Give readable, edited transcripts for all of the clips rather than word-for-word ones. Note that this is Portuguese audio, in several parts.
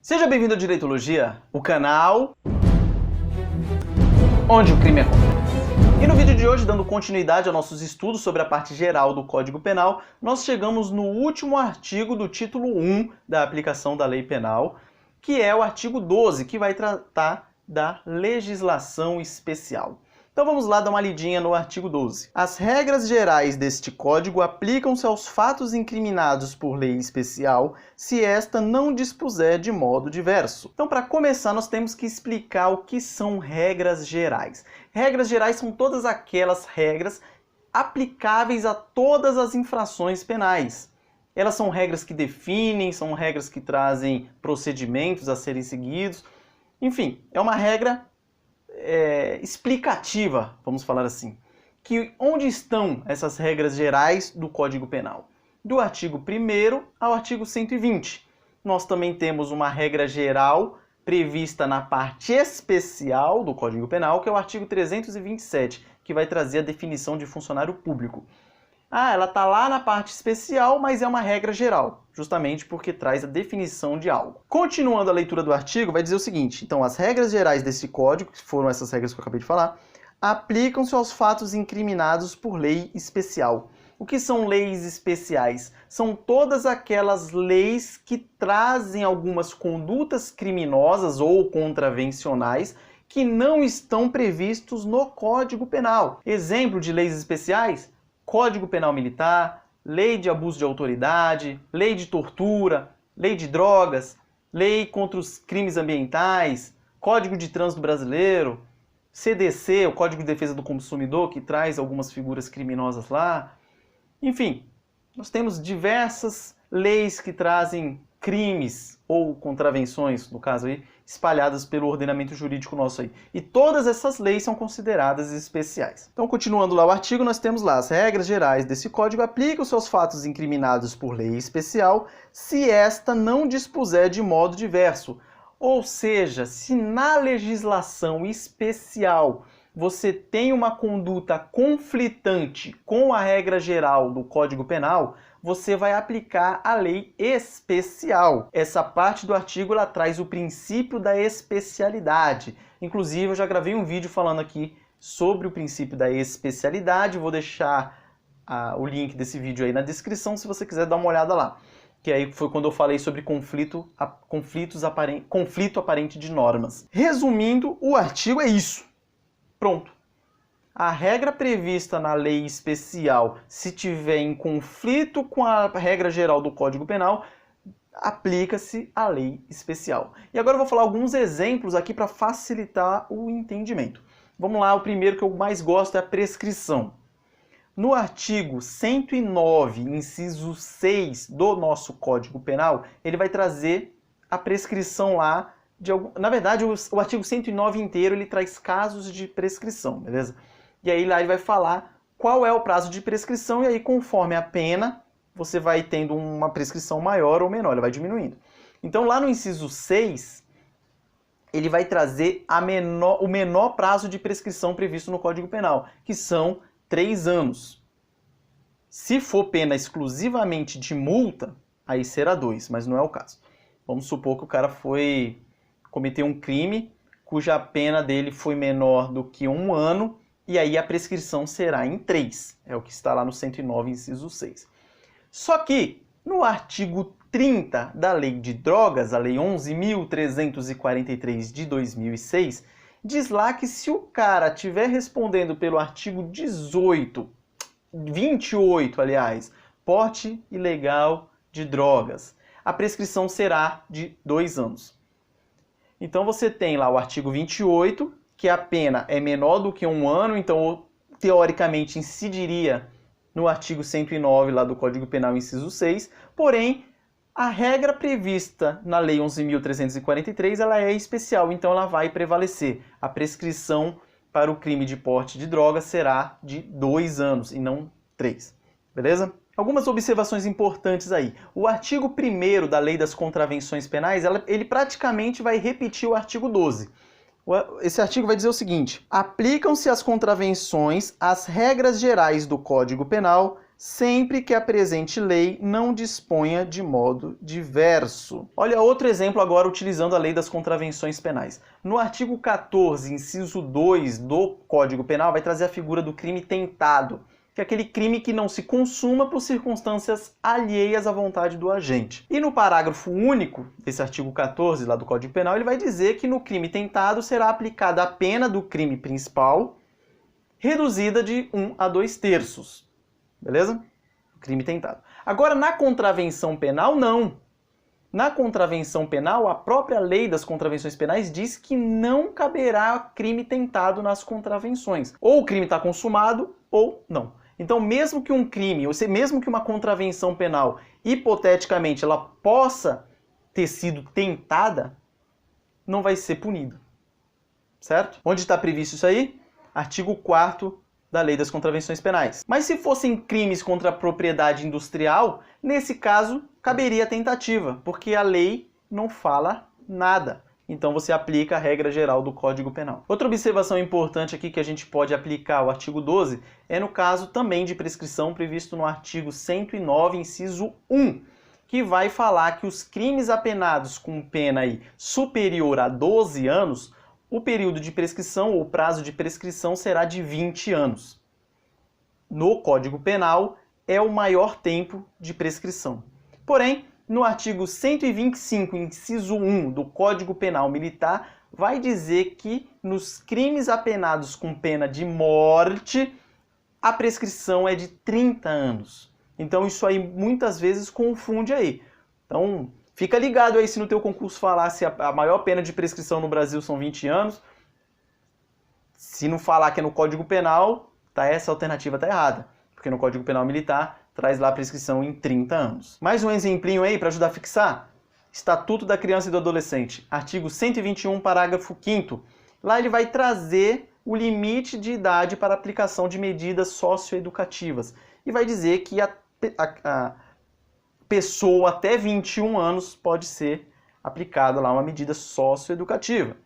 Seja bem-vindo à Direitologia, o canal onde o crime acontece. E no vídeo de hoje, dando continuidade aos nossos estudos sobre a parte geral do Código Penal, nós chegamos no último artigo do título 1 da aplicação da Lei Penal, que é o artigo 12, que vai tratar da legislação especial. Então vamos lá dar uma lidinha no artigo 12. As regras gerais deste Código aplicam-se aos fatos incriminados por lei especial, se esta não dispuser de modo diverso. Então, para começar, nós temos que explicar o que são regras gerais. Regras gerais são todas aquelas regras aplicáveis a todas as infrações penais. Elas são regras que definem, são regras que trazem procedimentos a serem seguidos. Enfim, é uma regra explicativa, vamos falar assim. Onde estão essas regras gerais do Código Penal? Do artigo 1º ao artigo 120. Nós também temos uma regra geral prevista na parte especial do Código Penal, que é o artigo 327, que vai trazer a definição de funcionário público. Ela está lá na parte especial, mas é uma regra geral, justamente porque traz a definição de algo. Continuando a leitura do artigo, vai dizer o seguinte: então, as regras gerais desse código, que foram essas regras que eu acabei de falar, aplicam-se aos fatos incriminados por lei especial. O que são leis especiais? São todas aquelas leis que trazem algumas condutas criminosas ou contravencionais que não estão previstos no Código Penal. Exemplo de leis especiais: Código Penal Militar, Lei de Abuso de Autoridade, Lei de Tortura, Lei de Drogas, Lei contra os Crimes Ambientais, Código de Trânsito Brasileiro, CDC, o Código de Defesa do Consumidor, que traz algumas figuras criminosas lá. Enfim, nós temos diversas leis que trazem crimes ou contravenções, no caso aí, espalhadas pelo ordenamento jurídico nosso aí. E todas essas leis são consideradas especiais. Então, continuando lá o artigo, nós temos lá: as regras gerais desse código aplicam-se aos fatos incriminados por lei especial, se esta não dispuser de modo diverso. Ou seja, se na legislação especial você tem uma conduta conflitante com a regra geral do Código Penal, você vai aplicar a lei especial. Essa parte do artigo ela traz o princípio da especialidade. Inclusive, eu já gravei um vídeo falando aqui sobre o princípio da especialidade. Vou deixar o link desse vídeo aí na descrição, se você quiser dar uma olhada lá. Que aí foi quando eu falei sobre conflito aparente de normas. Resumindo, o artigo é isso. Pronto. A regra prevista na lei especial, se tiver em conflito com a regra geral do Código Penal, aplica-se a lei especial. E agora eu vou falar alguns exemplos aqui para facilitar o entendimento. Vamos lá, o primeiro que eu mais gosto é a prescrição. No artigo 109, inciso 6 do nosso Código Penal, ele vai trazer a prescrição lá. Na verdade, o artigo 109 inteiro ele traz casos de prescrição, beleza? E aí lá ele vai falar qual é o prazo de prescrição, e aí conforme a pena, você vai tendo uma prescrição maior ou menor, ele vai diminuindo. Então lá no inciso 6, ele vai trazer o menor prazo de prescrição previsto no Código Penal, que são 3 anos. Se for pena exclusivamente de multa, aí será 2, mas não é o caso. Vamos supor que o cara cometeu um crime cuja pena dele foi menor do que 1 ano, e aí a prescrição será em 3. É o que está lá no 109, inciso 6. Só que, no artigo 30 da Lei de Drogas, a Lei 11.343 de 2006, diz lá que se o cara estiver respondendo pelo artigo 28, aliás, porte ilegal de drogas, a prescrição será de 2 anos. Então você tem lá o artigo 28, que a pena é menor do que 1 ano, então teoricamente incidiria no artigo 109 lá do Código Penal, inciso 6, porém a regra prevista na Lei 11.343 ela é especial, então ela vai prevalecer. A prescrição para o crime de porte de droga será de 2 anos e não 3, beleza? Algumas observações importantes aí. O artigo 1º da Lei das Contravenções Penais, ele praticamente vai repetir o artigo 12. Esse artigo vai dizer o seguinte: aplicam-se às contravenções as regras gerais do Código Penal, sempre que a presente lei não disponha de modo diverso. Olha outro exemplo agora utilizando a lei das contravenções penais. No artigo 14, inciso 2 do Código Penal, vai trazer a figura do crime tentado, que é aquele crime que não se consuma por circunstâncias alheias à vontade do agente. E no parágrafo único desse artigo 14 lá do Código Penal, ele vai dizer que no crime tentado será aplicada a pena do crime principal, reduzida de 1 a 2/3. Beleza? Crime tentado. Agora, na contravenção penal, não. Na contravenção penal, a própria lei das contravenções penais diz que não caberá crime tentado nas contravenções. Ou o crime está consumado, ou não. Então, mesmo que um crime, ou seja, mesmo que uma contravenção penal, hipoteticamente, ela possa ter sido tentada, não vai ser punida. Certo? Onde está previsto isso aí? Artigo 4º da Lei das Contravenções Penais. Mas se fossem crimes contra a propriedade industrial, nesse caso, caberia a tentativa, porque a lei não fala nada. Então você aplica a regra geral do Código Penal. Outra observação importante aqui que a gente pode aplicar ao artigo 12 é no caso também de prescrição previsto no artigo 109, inciso 1, que vai falar que os crimes apenados com pena aí superior a 12 anos, o período de prescrição ou prazo de prescrição será de 20 anos. No Código Penal é o maior tempo de prescrição. Porém, no artigo 125, inciso 1 do Código Penal Militar, vai dizer que nos crimes apenados com pena de morte, a prescrição é de 30 anos. Então isso aí muitas vezes confunde aí. Então, fica ligado aí se no teu concurso falar se a maior pena de prescrição no Brasil são 20 anos. Se não falar que é no Código Penal, essa alternativa está errada. Porque no Código Penal Militar traz lá a prescrição em 30 anos. Mais um exemplinho aí para ajudar a fixar. Estatuto da Criança e do Adolescente. Artigo 121, parágrafo 5º. Lá ele vai trazer o limite de idade para aplicação de medidas socioeducativas. E vai dizer que a pessoa até 21 anos pode ser aplicada lá uma medida socioeducativa,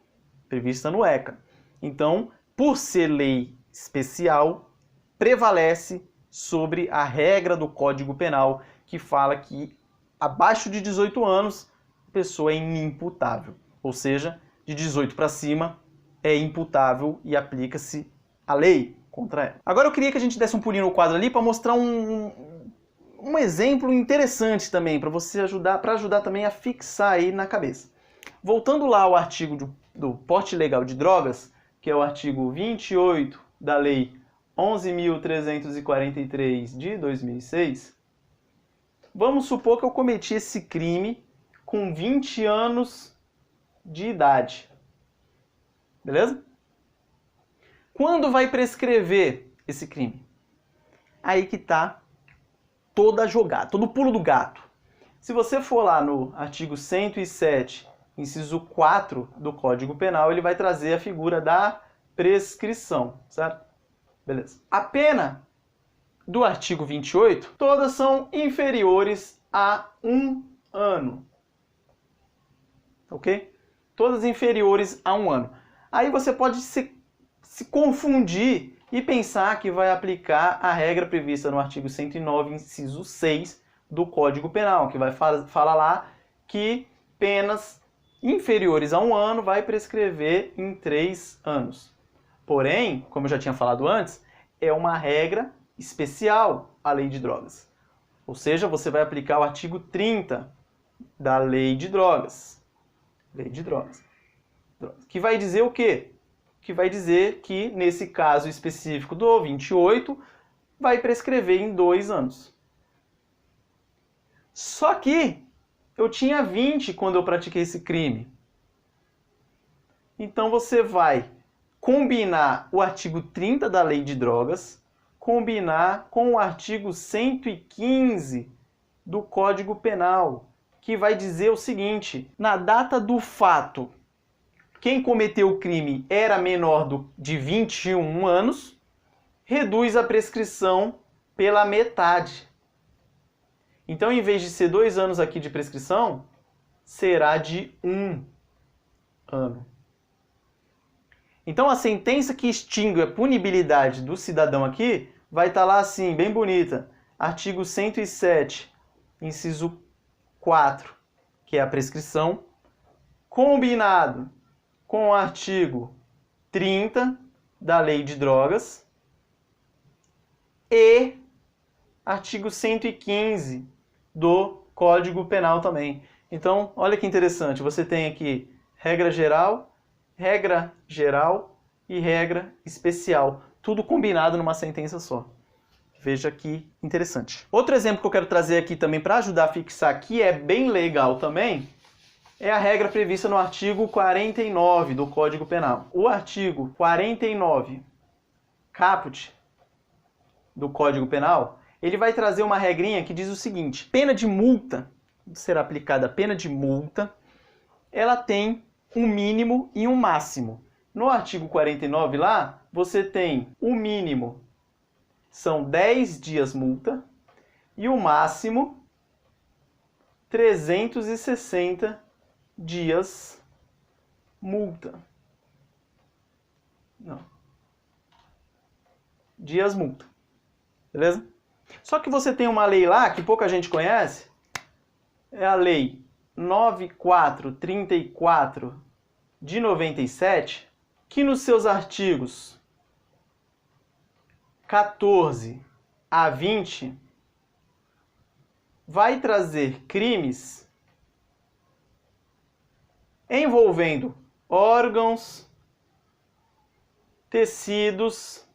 prevista no ECA. Então, por ser lei especial, prevalece sobre a regra do Código Penal, que fala que abaixo de 18 anos, a pessoa é inimputável. Ou seja, de 18 para cima, é imputável e aplica-se a lei contra ela. Agora eu queria que a gente desse um pulinho no quadro ali para mostrar um exemplo interessante também, para ajudar também a fixar aí na cabeça. Voltando lá ao artigo do porte ilegal de drogas, que é o artigo 28 da Lei 11.343 de 2006, vamos supor que eu cometi esse crime com 20 anos de idade. Beleza? Quando vai prescrever esse crime? Aí que tá toda a jogada, todo o pulo do gato. Se você for lá no artigo 107, inciso 4 do Código Penal, ele vai trazer a figura da prescrição, certo? Beleza. A pena do artigo 28, todas são inferiores a 1 ano. Ok? Todas inferiores a 1 ano. Aí você pode se confundir e pensar que vai aplicar a regra prevista no artigo 109, inciso 6 do Código Penal, que vai falar lá que penas inferiores a 1 ano vai prescrever em 3 anos. Porém, como eu já tinha falado antes, é uma regra especial à lei de drogas. Ou seja, você vai aplicar o artigo 30 da lei de drogas. Lei de drogas. Que vai dizer o quê? Que vai dizer que, nesse caso específico do 28, vai prescrever em 2 anos. Só que eu tinha 20 quando eu pratiquei esse crime. Então você vai combinar o artigo 30 da Lei de Drogas, combinar com o artigo 115 do Código Penal, que vai dizer o seguinte: na data do fato, quem cometeu o crime era menor de 21 anos, reduz a prescrição pela metade. Então, em vez de ser 2 anos aqui de prescrição, será de 1 ano. Então, a sentença que extingue a punibilidade do cidadão aqui vai estar lá assim, bem bonita. Artigo 107, inciso 4, que é a prescrição, combinado com o artigo 30 da Lei de Drogas e artigo 115 do Código Penal também. Então, olha que interessante, você tem aqui regra geral e regra especial, tudo combinado numa sentença só. Veja que interessante. Outro exemplo que eu quero trazer aqui também para ajudar a fixar, que é bem legal também, é a regra prevista no artigo 49 do Código Penal. O artigo 49, caput, do Código Penal, ele vai trazer uma regrinha que diz o seguinte: pena de multa, será aplicada a pena de multa, ela tem um mínimo e um máximo. No artigo 49 lá, você tem o mínimo são 10 dias multa e o máximo 360 dias multa. Não. Dias multa. Beleza? Só que você tem uma lei lá que pouca gente conhece, é a lei 9434 de 97, que nos seus artigos 14 a 20 vai trazer crimes envolvendo órgãos, tecidos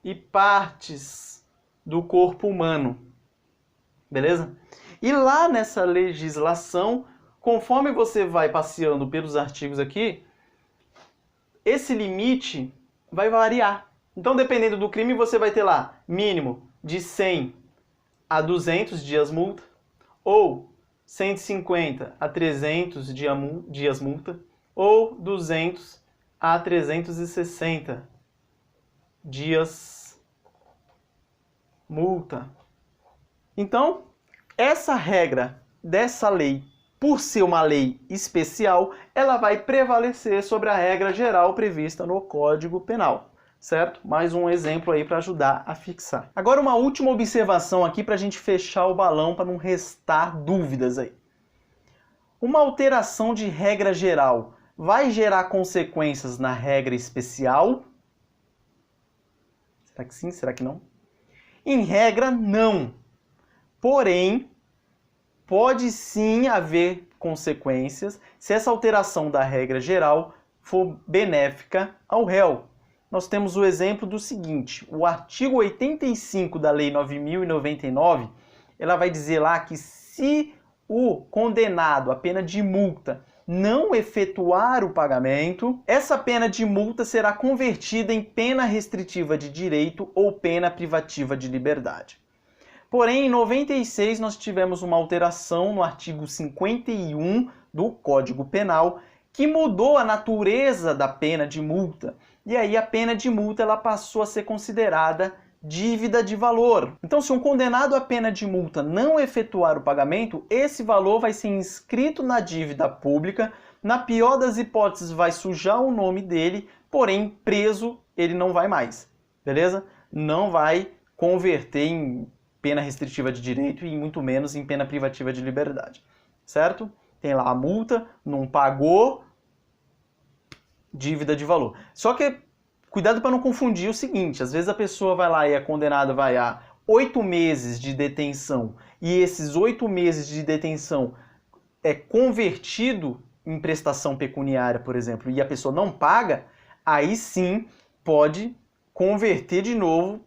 e partes do corpo humano. Beleza? E lá nessa legislação, conforme você vai passeando pelos artigos aqui, esse limite vai variar. Então, dependendo do crime, você vai ter lá mínimo de 100 a 200 dias multa, ou 150 a 300 dias multa, ou 200 a 360 dias multa. Então, essa regra dessa lei, por ser uma lei especial, ela vai prevalecer sobre a regra geral prevista no Código Penal. Certo? Mais um exemplo aí para ajudar a fixar. Agora uma última observação aqui para a gente fechar o balão para não restar dúvidas aí. Uma alteração de regra geral vai gerar consequências na regra especial? Será que sim? Será que não? Em regra, não. Porém, pode sim haver consequências se essa alteração da regra geral for benéfica ao réu. Nós temos o exemplo do seguinte: o artigo 85 da Lei 9.099, ela vai dizer lá que se o condenado à pena de multa não efetuar o pagamento, essa pena de multa será convertida em pena restritiva de direito ou pena privativa de liberdade. Porém, em 96 nós tivemos uma alteração no artigo 51 do Código Penal que mudou a natureza da pena de multa. E aí a pena de multa ela passou a ser considerada dívida de valor. Então, se um condenado à pena de multa não efetuar o pagamento, esse valor vai ser inscrito na dívida pública. Na pior das hipóteses, vai sujar o nome dele, porém preso ele não vai mais. Beleza? Não vai converter em pena restritiva de direito e muito menos em pena privativa de liberdade. Certo? Tem lá a multa, não pagou, dívida de valor. Só que cuidado para não confundir o seguinte: às vezes a pessoa vai lá e é condenada vai a 8 meses de detenção e esses 8 meses de detenção é convertido em prestação pecuniária, por exemplo, e a pessoa não paga, aí sim pode converter de novo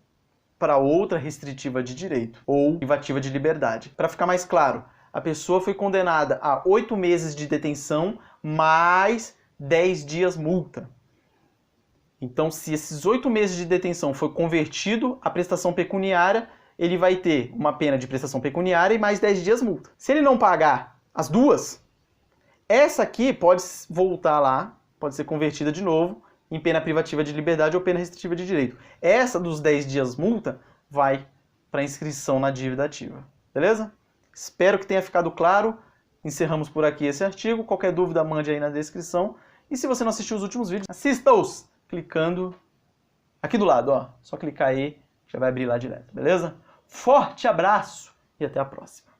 para outra restritiva de direito ou privativa de liberdade. Para ficar mais claro, a pessoa foi condenada a 8 meses de detenção mais 10 dias multa. Então, se esses 8 meses de detenção for convertido à prestação pecuniária, ele vai ter uma pena de prestação pecuniária e mais 10 dias multa. Se ele não pagar as duas, essa aqui pode voltar lá, pode ser convertida de novo em pena privativa de liberdade ou pena restritiva de direito. Essa dos 10 dias multa vai para inscrição na dívida ativa. Beleza? Espero que tenha ficado claro. Encerramos por aqui esse artigo. Qualquer dúvida, mande aí na descrição. E se você não assistiu os últimos vídeos, assista-os clicando aqui do lado, ó. Só clicar aí, já vai abrir lá direto, beleza? Forte abraço e até a próxima!